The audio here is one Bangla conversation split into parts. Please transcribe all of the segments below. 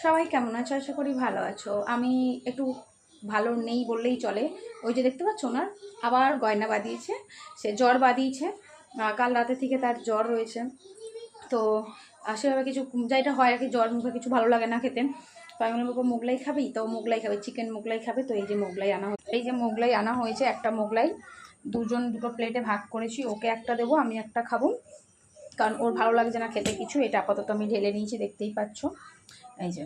সবাই কেমন আছো? আশা করি ভালো আছো। আমি একটু ভালো নেই বললেই চলে। ওই যে দেখতে পাচ্ছ ওনার আবার গয়না বাঁধিয়েছে, সে জ্বর বাঁধিয়েছে। কাল রাতে থেকে তার জ্বর রয়েছে। তো সেভাবে কিছু যেটা হয় আর কি, জ্বর মুখে কিছু ভালো লাগে না খেতে। তো আমি বললাম ওকে মোগলাই খাবি, তো মোগলাই খাবে, চিকেন মোগলাই খাবে। তো এই যে মোগলাই আনা হয়েছে, একটা মোগলাই দুটো প্লেটে ভাগ করেছি। ওকে একটা দেবো, আমি একটা খাবো, কারণ ওর ভালো লাগছে না খেতে কিছু। এটা আপাতত আমি ঢেলে নিয়েছি, দেখতেই পাচ্ছ। এই যে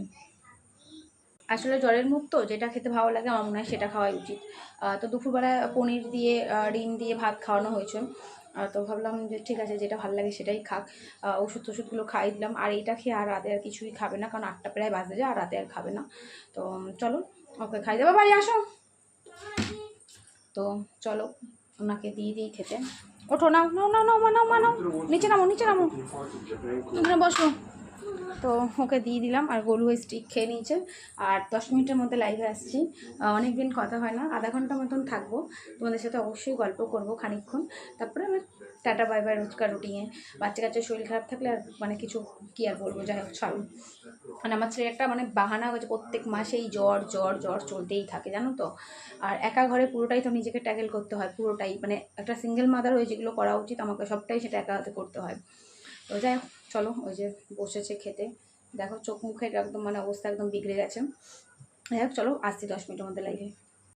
আসলে জ্বরের মুখ তো, যেটা খেতে ভালো লাগে আমার মনে হয় সেটা খাওয়াই উচিত। তো দুপুরবেলা পনির দিয়ে ডিম দিয়ে ভাত খাওয়ানো হয়েছে। তো ভাবলাম যে ঠিক আছে, যেটা ভালো লাগে সেটাই খাক। ওষুধগুলো খাইয়ে দিলাম। আর এইটা খেয়ে আর রাতে আর কিছুই খাবে না, কারণ 8টা প্রায় বাজে যায়, আর রাতে আর খাবে না। তো চলো ওকে খাই দেবো। বাড়ি আসো। তো চলো ওনাকে দিয়ে দিই খেতে। ওঠো, নাও নাও নাও নাও নাও নাও, নিচে নামো নিচে নামো, এখানে বসো। তো ওকে দিয়ে দিলাম, আর গোলু স্টিক খেয়ে নিয়েছে। আর 10 মিনিটের মধ্যে লাইভে আসছি। অনেক দিন কথা হয় না, আধা ঘন্টা মতন থাকবো। তোমাদের সাথে অবশ্যই গল্প করব খানিকক্ষণ। তারপরে আমি টাটা বাই বাই। রোজকার রুটিনে বাচ্চা কাচ্চার শরীর খারাপ থাকলে আর মানে কিছু কী আর বলবো, যাই হোক ছাড়ুন। মানে আমার ছেলে একটা মানে বাহানা হয়েছে, প্রত্যেক মাসেই জ্বর জ্বর জ্বর চলতেই থাকে, জানো তো। আর একা ঘরে পুরোটাই তো নিজেকে ট্যাকেল করতে হয়, পুরোটাই। মানে একটা সিঙ্গেল মাদার হয়ে যেগুলো করা উচিত, আমাকে সবটাই সেটা একা হাতে করতে হয়। তো যাই হোক চলো, ওই যে বসেছে খেতে। দেখো চোখ মুখের একদম মানে অবস্থা একদম বিগড়ে গেছে। যাই হোক চলো, আসছি 10 মিনিটের মধ্যে লাইভে।